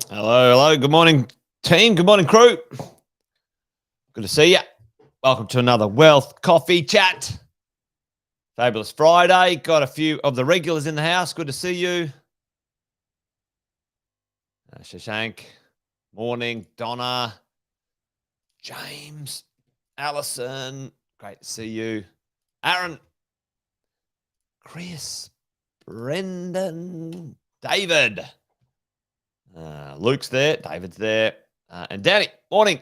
Hello. Good morning, team. Good morning, crew. Good to see you. Welcome to another Wealth Coffee Chat. Fabulous Friday. Got a few of the regulars in the house. Good to see you. Shashank. Morning. Donna. James. Allison. Great to see you. Aaron. Chris. Brendan. David. Luke's there. David's there. And Danny. Morning.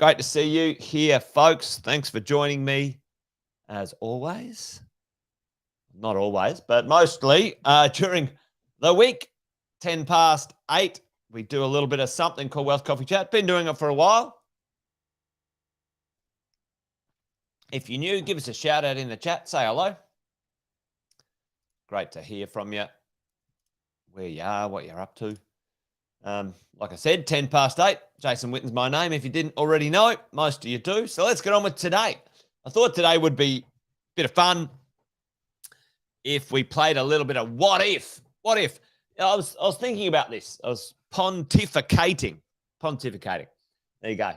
Great to see you here, folks. Thanks for joining me, as always. Not always, but mostly during the week, 10 past 8. We do a little bit of something called Wealth Coffee Chat. Been doing it for a while. If you're new, give us a shout out in the chat. Say hello. Great to hear from you, where you are, what you're up to. Like I said, 10 past 8. Jason Witten's my name. If you didn't already know, most of you do. So let's get on with today. I thought today would be a bit of fun if we played a little bit of what if. What if? I was thinking about this. I was pontificating. There you go.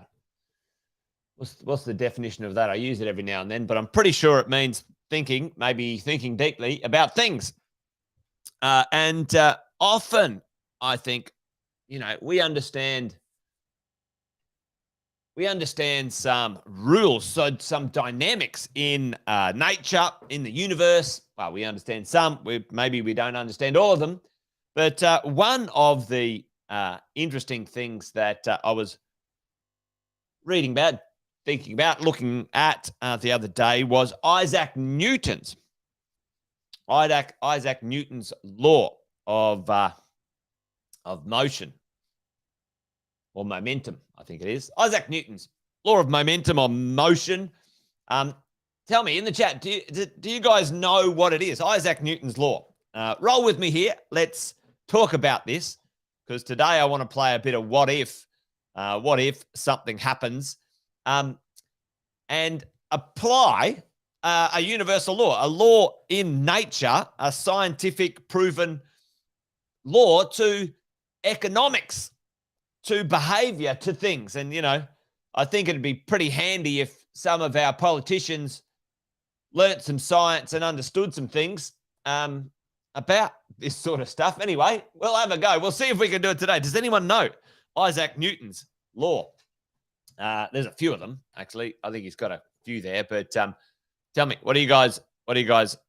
What's the definition of that? I use it every now and then, but I'm pretty sure it means thinking, maybe thinking deeply about things. And often, I think, we understand some rules, so some dynamics in nature, in the universe. Well, we understand some. Maybe we don't understand all of them. But one of the interesting things that I was reading about, thinking about, looking at the other day was Isaac Newton's law of motion. Or momentum, I think it is. Isaac Newton's law of momentum or motion. Tell me in the chat, do you guys know what it is? Isaac Newton's law. Roll with me here. Let's talk about this, because today I want to play a bit of what if something happens, and apply a universal law, a law in nature, a scientific proven law to economics, to behavior, to things. And, I think it'd be pretty handy if some of our politicians learnt some science and understood some things about this sort of stuff. Anyway, we'll have a go. We'll see if we can do it today. Does anyone know Isaac Newton's law? There's a few of them, actually. I think he's got a few there. But tell me, what do you guys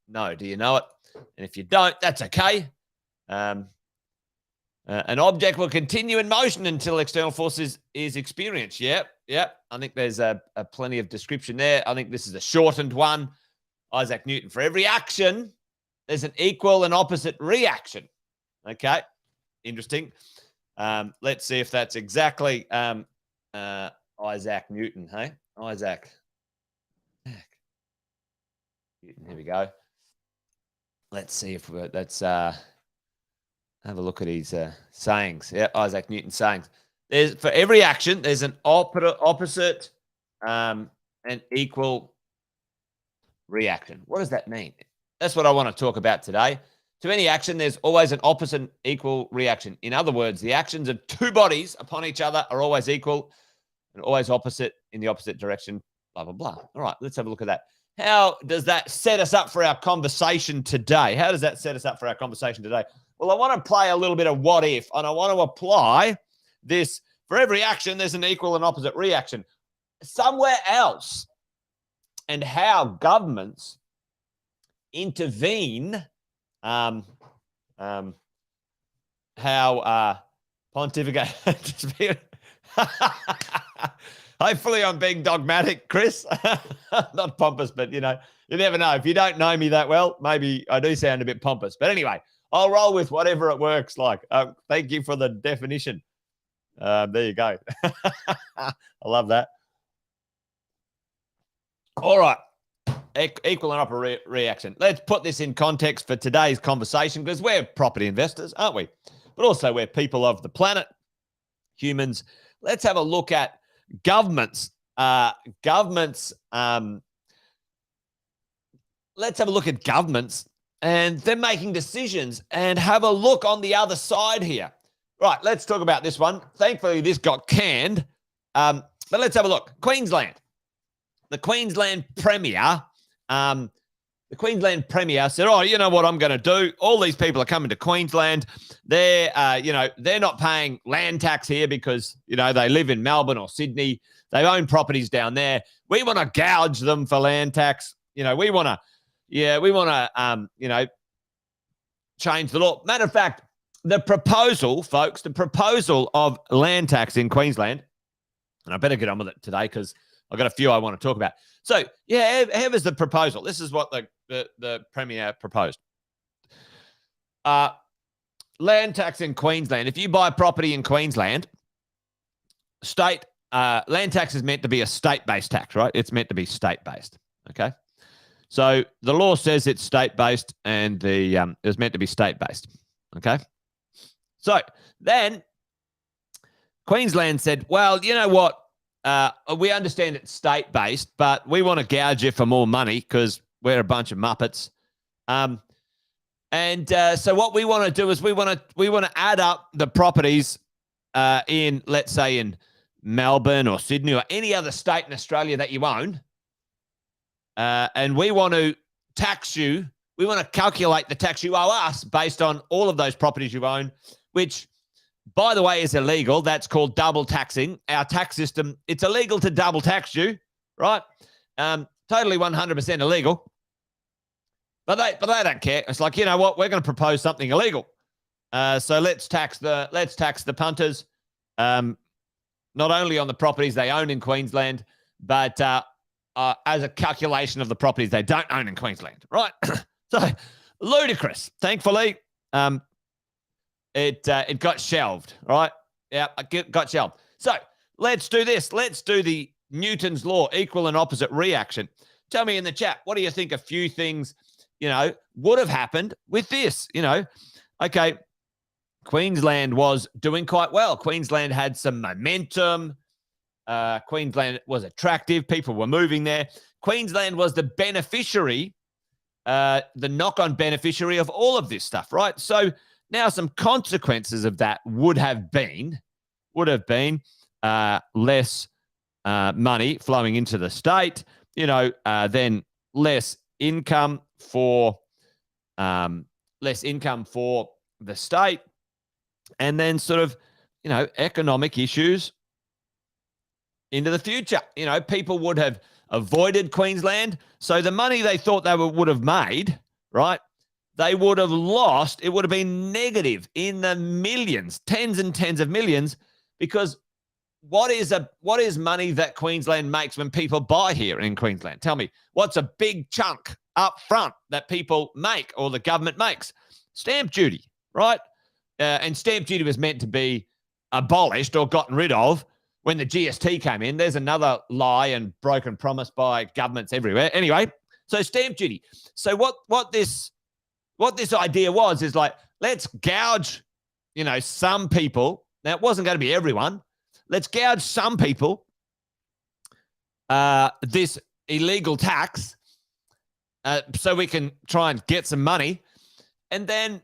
know? Do you know it? And if you don't, that's okay. An object will continue in motion until external force is experienced. Yep. I think there's a plenty of description there. I think this is a shortened one. Isaac Newton. For every action, there's an equal and opposite reaction. Okay. Interesting. Let's see if that's exactly Isaac Newton. Hey, Isaac Newton. Here we go. Let's see if that's... have a look at his sayings. Yeah, Isaac Newton's sayings. For every action, there's an opposite and equal reaction. What does that mean? That's what I want to talk about today. To any action, there's always an opposite and equal reaction. In other words, the actions of two bodies upon each other are always equal and always opposite in the opposite direction, blah, blah, blah. All right, let's have a look at that. How does that set us up for our conversation today? Well, I want to play a little bit of what if, and I want to apply this. For every action, there's an equal and opposite reaction. Somewhere else and how governments intervene, how pontificate. Hopefully I'm being dogmatic, Chris. Not pompous, but, you never know. If you don't know me that well, maybe I do sound a bit pompous. But anyway, I'll roll with whatever it works like. Thank you for the definition. There you go. I love that. All right. Equal and opposite reaction. Let's put this in context for today's conversation, because we're property investors, aren't we? But also we're people of the planet, humans. Let's have a look at governments. Let's have a look at governments and they're making decisions, and have a look on the other side here. Right, let's talk about this one. Thankfully, this got canned, but let's have a look. Queensland. The Queensland Premier said, oh, you know what I'm going to do? All these people are coming to Queensland. They're not paying land tax here because, they live in Melbourne or Sydney. They own properties down there. We want to gouge them for land tax. We want to change the law. Matter of fact, the proposal of land tax in Queensland, and I better get on with it today because I've got a few I want to talk about. So, here is the proposal. This is what the Premier proposed. Land tax in Queensland. If you buy property in Queensland, land tax is meant to be a state-based tax, right? It's meant to be state-based, okay? So the law says it's state-based, and it's meant to be state-based, okay? So then Queensland said, well, you know what? We understand it's state-based, but we want to gouge you for more money because we're a bunch of muppets. So what we want to do is we want to add up the properties in, let's say, in Melbourne or Sydney or any other state in Australia that you own, and we want to tax you. We want to calculate the tax you owe us based on all of those properties you own, which, by the way, is illegal. That's called double taxing. Our tax system, it's illegal to double tax you, right? Totally 100% illegal. But they don't care. It's like, you know what? We're going to propose something illegal. So let's tax the punters, not only on the properties they own in Queensland, but as a calculation of the properties they don't own in Queensland, right? So ludicrous. Thankfully, it got shelved, right? Yeah, it got shelved. So let's do this. Let's do the Newton's law, equal and opposite reaction. Tell me in the chat, what do you think a few things, would have happened with this? Okay, Queensland was doing quite well. Queensland had some momentum. Queensland was attractive. People were moving there. Queensland was the beneficiary, the knock-on beneficiary of all of this stuff, right? So now some consequences of that would have been less money flowing into the state, then less income for the state, and then sort of, economic issues into the future. People would have avoided Queensland. So the money they thought they would have made, right, they would have lost. It would have been negative in the millions, tens and tens of millions, because what is money that Queensland makes when people buy here in Queensland? Tell me, what's a big chunk up front that people make or the government makes? Stamp duty, right? And stamp duty was meant to be abolished or gotten rid of when the GST came in. There's another lie and broken promise by governments everywhere. Anyway, so stamp duty. So what this idea was is like, let's gouge, some people. Now, it wasn't going to be everyone. Let's gouge some people this illegal tax so we can try and get some money. And then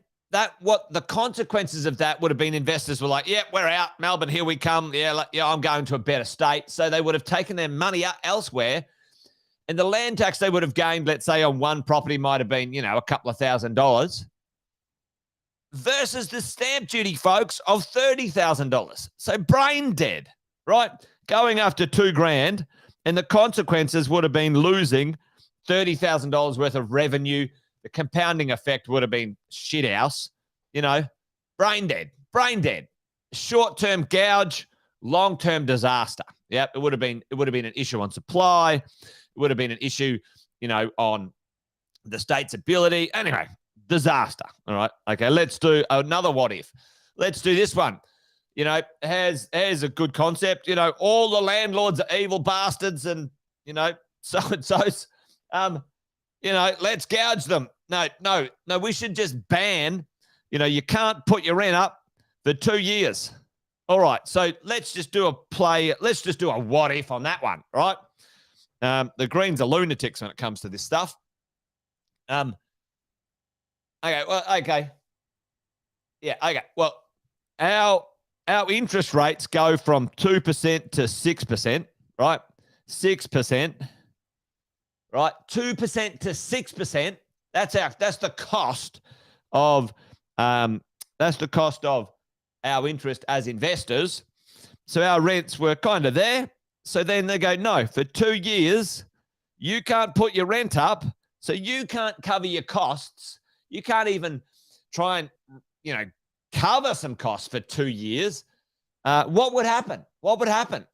what the consequences of that would have been, investors were like, yeah, we're out. Melbourne, here we come. Yeah, I'm going to a better state. So they would have taken their money out elsewhere. And the land tax they would have gained, let's say, on one property might have been, a couple of $1,000 versus the stamp duty, folks, of $30,000. So brain dead, right? Going after $2,000 And the consequences would have been losing $30,000 worth of revenue. The compounding effect would have been shit house, brain dead, short-term gouge, long-term disaster. Yep, it would have been an issue on supply. It would have been an issue, on the state's ability. Anyway, disaster. All right. Okay, let's do another what if. Let's do this one. Has a good concept. All the landlords are evil bastards and, so-and-so's. Let's gouge them. No, we should just ban, you can't put your rent up for 2 years. All right, so let's just do a what if on that one, right? The Greens are lunatics when it comes to this stuff. Okay. Yeah, okay. Well, our interest rates go from 2% to 6%, right? 6%, right? 2% to 6%. That's the cost of our interest as investors. So our rents were kind of there. So then they go, no, for 2 years, you can't put your rent up. So you can't cover your costs. You can't even try and, cover some costs for 2 years. What would happen? What would happen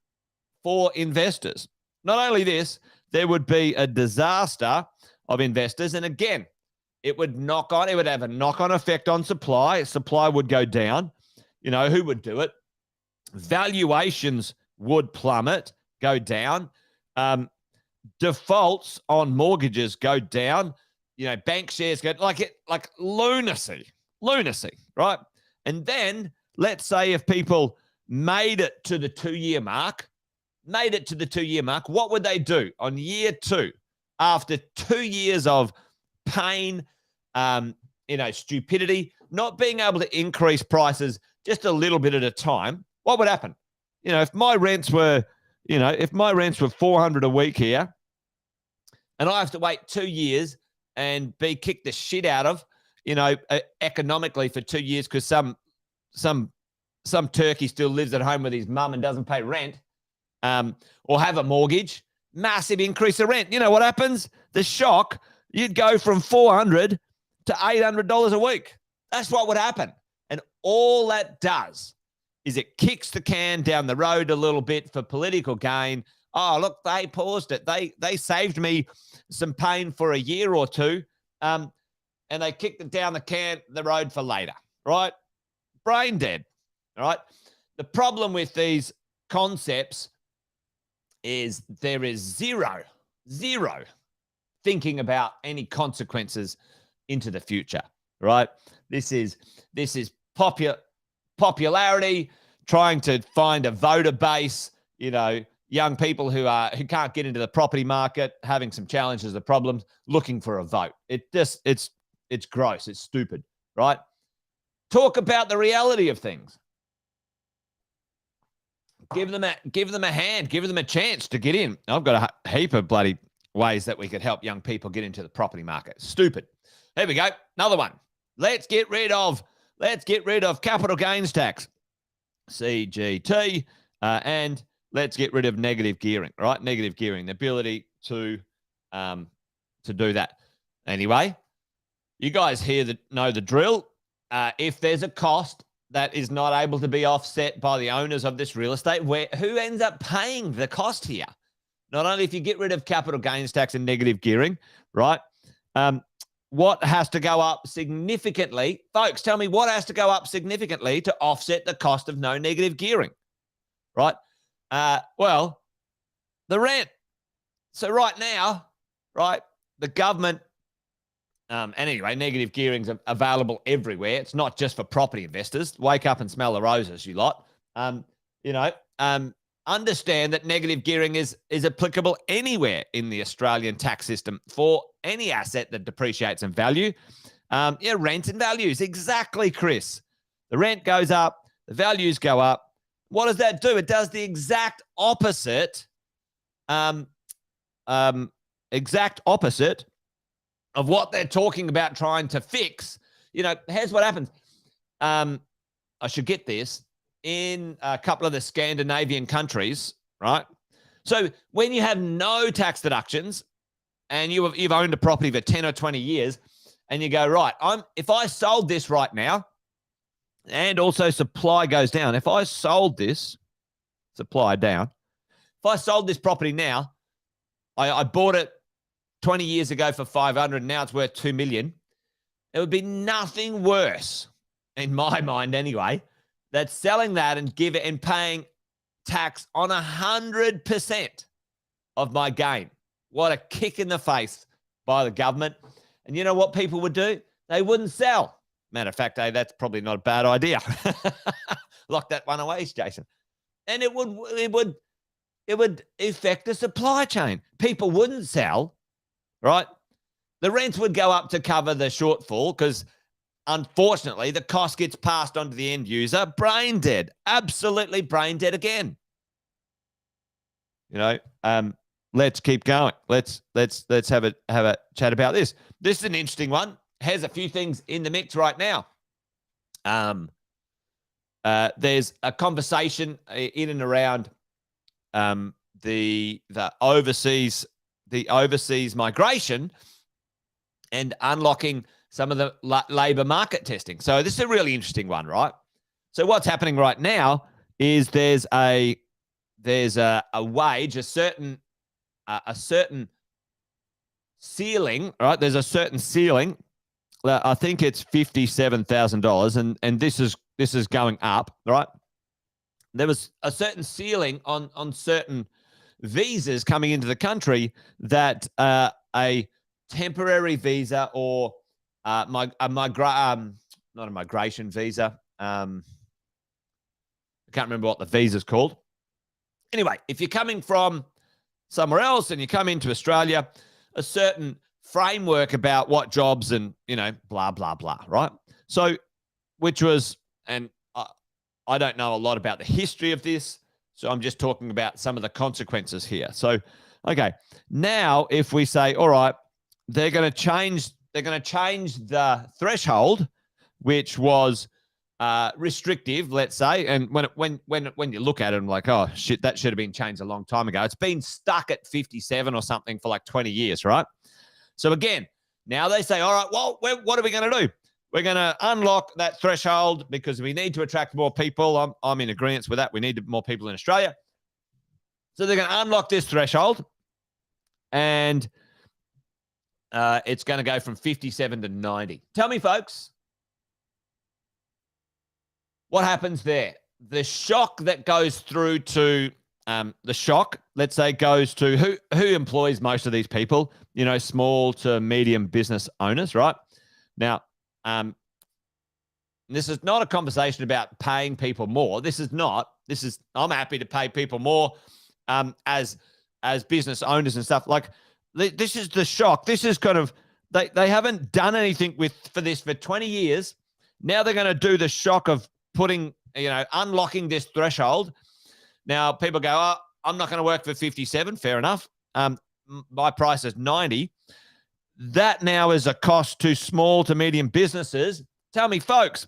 for investors? Not only this, there would be a disaster of investors. And again, it would have a knock-on effect on supply. Supply would go down. Who would do it? Valuations would plummet, go down. Defaults on mortgages go down. Bank shares go like lunacy, right? And then let's say if people made it to the 2 year mark, what would they do on year 2 after 2 years of pain, stupidity, not being able to increase prices just a little bit at a time? What would happen? If my rents were, $400 a week here, and I have to wait 2 years and be kicked the shit out of, economically for 2 years because some turkey still lives at home with his mum and doesn't pay rent, or have a mortgage, massive increase of rent. You know what happens? The shock, you'd go from $400 to $800 a week. That's what would happen. And all that does is it kicks the can down the road a little bit for political gain. Oh, look, they paused it. They saved me some pain for a year or two, and they kicked it down the road for later, right? Brain dead, all right? The problem with these concepts is there is zero thinking about any consequences into the future, right? This is popularity, trying to find a voter base, young people who can't get into the property market, having some challenges or problems, looking for a vote. It's gross. It's stupid, right? Talk about the reality of things. Give them a hand. Give them a chance to get in. I've got a heap of bloody ways that we could help young people get into the property market. Stupid. There we go. Another one. Let's get rid of capital gains tax, CGT, and let's get rid of negative gearing, right? Negative gearing, the ability to do that. Anyway, you guys here know the drill. If there's a cost that is not able to be offset by the owners of this real estate, who ends up paying the cost here? Not only if you get rid of capital gains tax and negative gearing, right? What has to go up significantly? Folks, tell me what has to go up significantly to offset the cost of no negative gearing, right? Well, the rent. So right now, right, the government, and anyway, negative gearing's available everywhere. It's not just for property investors. Wake up and smell the roses, you lot. Understand that negative gearing is applicable anywhere in the Australian tax system for any asset that depreciates in value. Rent and values. Exactly, Chris. The rent goes up, the values go up. What does that do? It does the exact opposite, of what they're talking about trying to fix. Here's what happens. I should get this. In a couple of the Scandinavian countries, right? So when you have no tax deductions and you've owned a property for 10 or 20 years and you go, right, if I sold this right now and also supply goes down, if I sold this, supply down, if I sold this property now, I bought it 20 years ago for 500 and now it's worth 2 million. It would be nothing worse, in my mind anyway, than selling that and paying tax on 100% of my gain. What a kick in the face by the government. And you know what people would do? They wouldn't sell. Matter of fact, that's probably not a bad idea. Lock that one away, Jason. And it would affect the supply chain. People wouldn't sell, right? The rents would go up to cover the shortfall because, unfortunately, the cost gets passed on to the end user. Brain dead. Absolutely brain dead again. You know, let's keep going. Let's have a chat about this. This is an interesting one. Has a few things in the mix right now. There's a conversation in and around the overseas migration and unlocking some of the labor market testing. So this is a really interesting one, right? So what's happening right now is there's a wage, a certain ceiling, right? There's a certain ceiling. I think it's $57,000, and this is going up, right? There was a certain ceiling on certain visas coming into the country that a temporary visa or not a migration visa. I can't remember what the visa's called. Anyway, if you're coming from somewhere else and you come into Australia, a certain framework about what jobs and, blah, blah, blah, right? So, which was, and I don't know a lot about the history of this, so I'm just talking about some of the consequences here. So, okay, now if we say, all right, they're going to change the threshold, which was restrictive, let's say, and when you look at it, I'm like, oh shit, that should have been changed a long time ago. It's been stuck at 57 or something for like 20 years, right? So again, now they say, all right, well, what are we going to do? We're going to unlock that threshold because we need to attract more people. I'm in agreement with that. We need more people in Australia. So they're going to unlock this threshold, and it's going to go from 57 to 90. Tell me, folks, what happens there? The shock that goes through to let's say, goes to who employs most of these people, small to medium business owners, right? Now, this is not a conversation about paying people more. I'm happy to pay people more as business owners and stuff. Like, this is the shock. This is kind of, they haven't done anything for this for 20 years. Now they're going to do the shock of unlocking this threshold. Now people go, oh, I'm not going to work for 57. Fair enough. My price is 90. That now is a cost to small to medium businesses. Tell me, folks,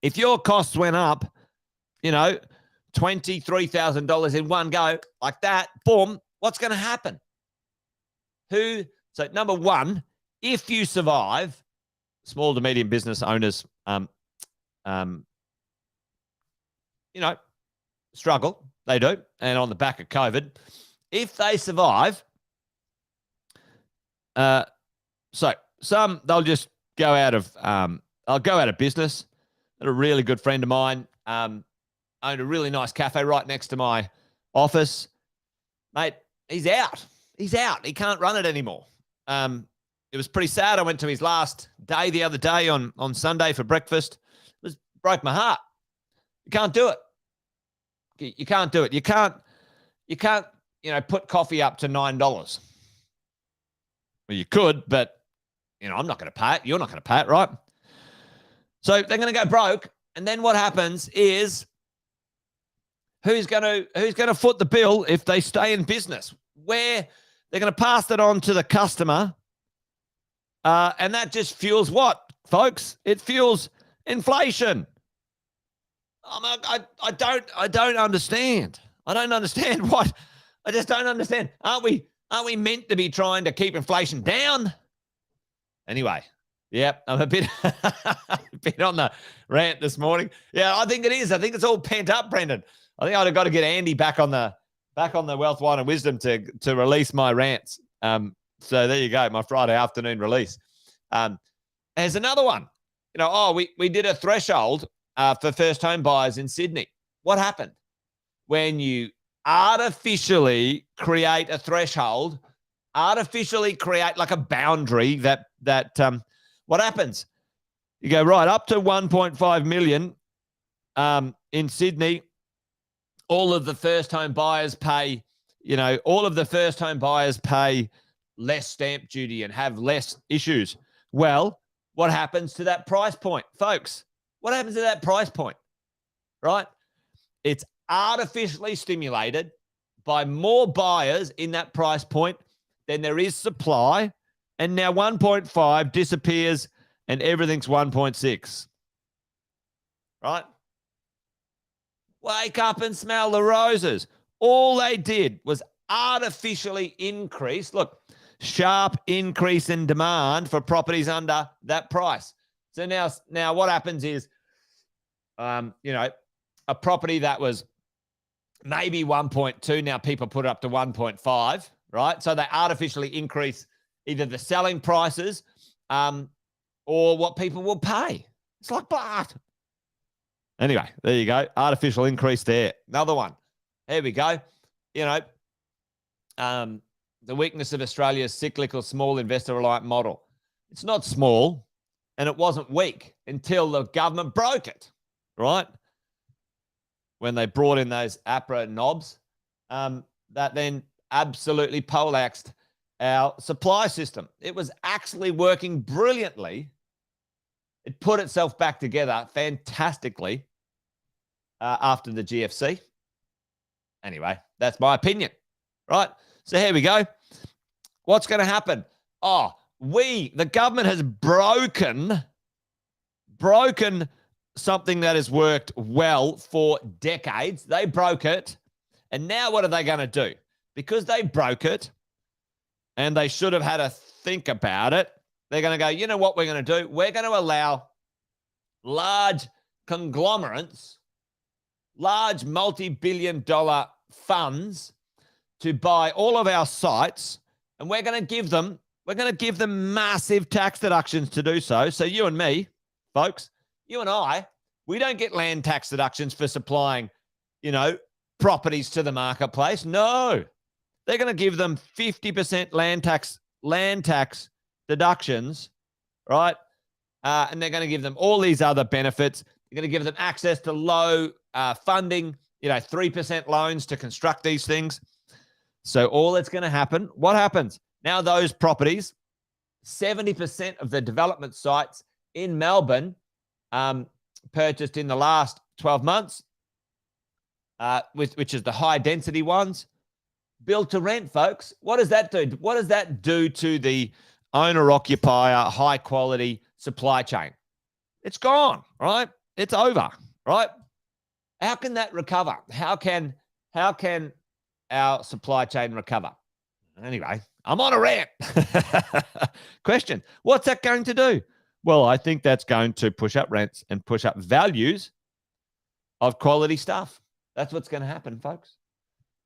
if your costs went up, $23,000 in one go like that, boom, what's going to happen? So number one, if you survive, small to medium business owners, struggle. They do. And on the back of COVID, if they survive, so some, they'll just go out of, I'll go out of business. A really good friend of mine owned a really nice cafe right next to my office. Mate, he's out. He's out. He can't run it anymore. It was pretty sad. I went to his last day the other day on Sunday for breakfast. Broke my heart. You can't do it. You can't do it. You can't, put coffee up to $9. Well, you could, but, I'm not going to pay it. You're not going to pay it, right? So they're going to go broke. And then what happens is who's going to foot the bill if they stay in business? Where they're going to pass that on to the customer. And that just fuels what, folks? It fuels inflation. I don't understand. I don't understand what I just don't understand. Aren't we meant to be trying to keep inflation down? Anyway, yep, I'm a bit, a bit on the rant this morning. Yeah, I think it is. I think it's all pent up, Brendan. I think I'd have got to get Andy back on the Wealth, Wine, and Wisdom to release my rants. So there you go, my Friday afternoon release. There's another one. We did a threshold for first home buyers in Sydney. What happened? When you artificially create a threshold, artificially create like a boundary that what happens? You go right up to 1.5 million in Sydney. All of the first home buyers pay, less stamp duty and have less issues. Well, what happens to that price point, folks? What happens to that price point, right? It's artificially stimulated by more buyers in that price point than there is supply. And now 1.5 disappears and everything's 1.6, right? Wake up and smell the roses. All they did was artificially increase. Look, sharp increase in demand for properties under that price. So now what happens is, a property that was maybe 1.2, now people put it up to 1.5, right? So they artificially increase either the selling prices or what people will pay. It's like, but anyway, there you go. Artificial increase there. Another one. There we go. The weakness of Australia's cyclical small investor reliant model. It's not small and it wasn't weak until the government broke it, right? When they brought in those APRA knobs, that then absolutely poleaxed our supply system. It was actually working brilliantly. It put itself back together fantastically after the GFC. Anyway, that's my opinion, right? So here we go. What's going to happen? The government has broken something that has worked well for decades. They broke it. And now what are they going to do? Because they broke it and they should have had a think about it, they're going to go, you know what we're going to do? We're going to allow large conglomerates, large multi-billion-dollar funds to buy all of our sites, and we're going to give them massive tax deductions to do so. So you and me, folks, you and I, we don't get land tax deductions for supplying, properties to the marketplace. No, they're going to give them 50% land tax deductions, right? And they're going to give them all these other benefits. They're going to give them access to low funding, 3% loans to construct these things. So all that's going to happen, what happens? Now those properties, 70% of the development sites in Melbourne purchased in the last 12 months, which is the high density ones, built to rent, folks. What does that do? What does that do to the owner-occupier, high-quality supply chain? It's gone, right? It's over, right? How can that recover? How can our supply chain recover? Anyway, I'm on a rant. Question, what's that going to do? Well, I think that's going to push up rents and push up values of quality stuff. That's what's going to happen, folks.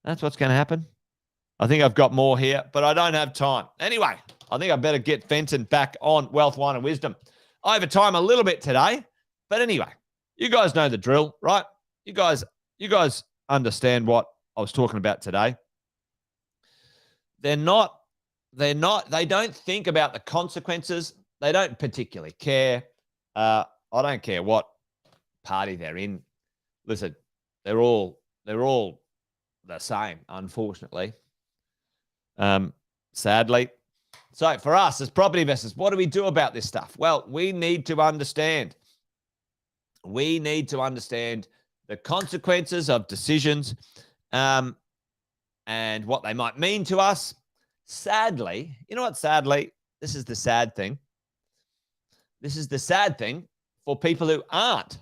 That's what's going to happen. I think I've got more here, but I don't have time. Anyway, I think I better get Fenton back on Wealth, Wine, and Wisdom. Over time a little bit today, but anyway, you guys know the drill, right? You guys understand what I was talking about today. They don't think about the consequences. They don't particularly care. I don't care what party they're in. Listen, they're all the same, unfortunately. Sadly. So for us as property investors, what do we do about this stuff? Well, we need to understand. We need to understand the consequences of decisions and what they might mean to us. Sadly, you know what? Sadly, this is the sad thing. This is the sad thing for people who aren't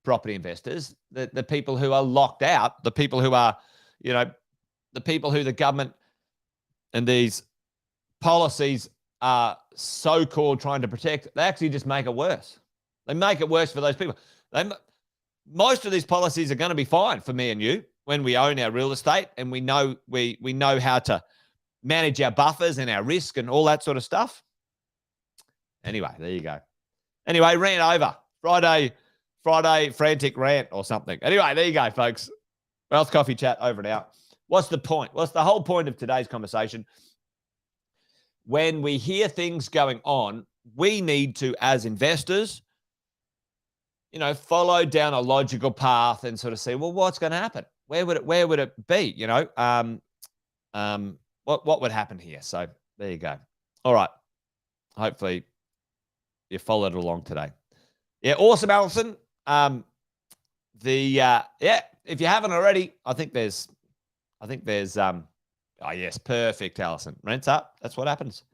property investors, the people who are locked out, the people who are, the people who the government and these policies are so-called trying to protect, they actually just make it worse. They make it worse for those people. Most of these policies are going to be fine for me and you when we own our real estate and we know how to manage our buffers and our risk and all that sort of stuff. Anyway, there you go. Anyway, rant over. Friday frantic rant or something. Anyway, there you go, folks. Wealth Coffee Chat over and out. What's the point? What's the whole point of today's conversation? When we hear things going on, we need to, as investors, follow down a logical path and sort of see, well, what's going to happen? Where would it be? What would happen here? So there you go. All right. Hopefully you followed along today. Yeah, awesome, Alison. If you haven't already, I think there's oh yes, perfect, Alison. Rent's up. That's what happens.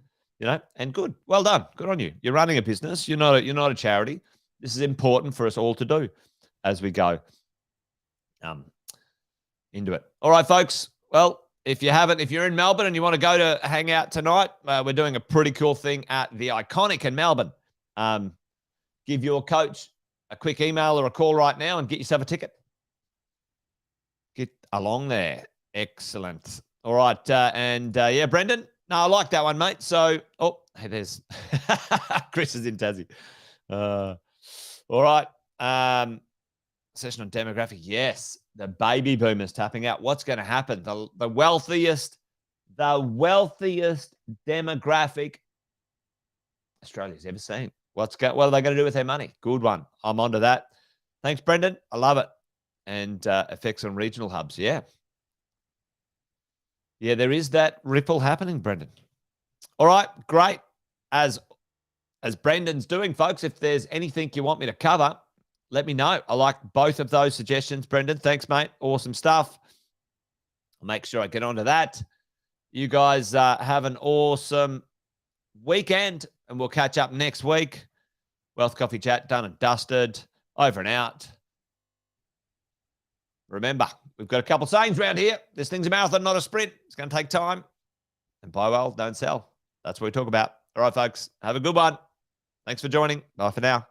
And good. Well done. Good on you. You're running a business. You're not a charity. This is important for us all to do as we go into it. All right, folks. Well, if you're in Melbourne and you want to go to hang out tonight, we're doing a pretty cool thing at the Iconic in Melbourne. Give your coach a quick email or a call right now and get yourself a ticket. Get along there. Excellent. All right. Brendan. No, I like that one, mate. So, hey, there's Chris is in Tassie. All right. Session on demographic. Yes. The baby boomers tapping out. What's going to happen? The wealthiest demographic Australia's ever seen. What are they going to do with their money? Good one. I'm onto that. Thanks, Brendan. I love it. And effects on regional hubs. Yeah. Yeah, there is that ripple happening, Brendan. All right, great. As Brendan's doing, folks, if there's anything you want me to cover, let me know. I like both of those suggestions, Brendan. Thanks, mate. Awesome stuff. I'll make sure I get onto that. You guys have an awesome weekend, and we'll catch up next week. Wealth Coffee Chat done and dusted. Over and out. Remember, we've got a couple sayings around here. This thing's a marathon, not a sprint. It's going to take time. And buy well, don't sell. That's what we talk about. All right, folks. Have a good one. Thanks for joining. Bye for now.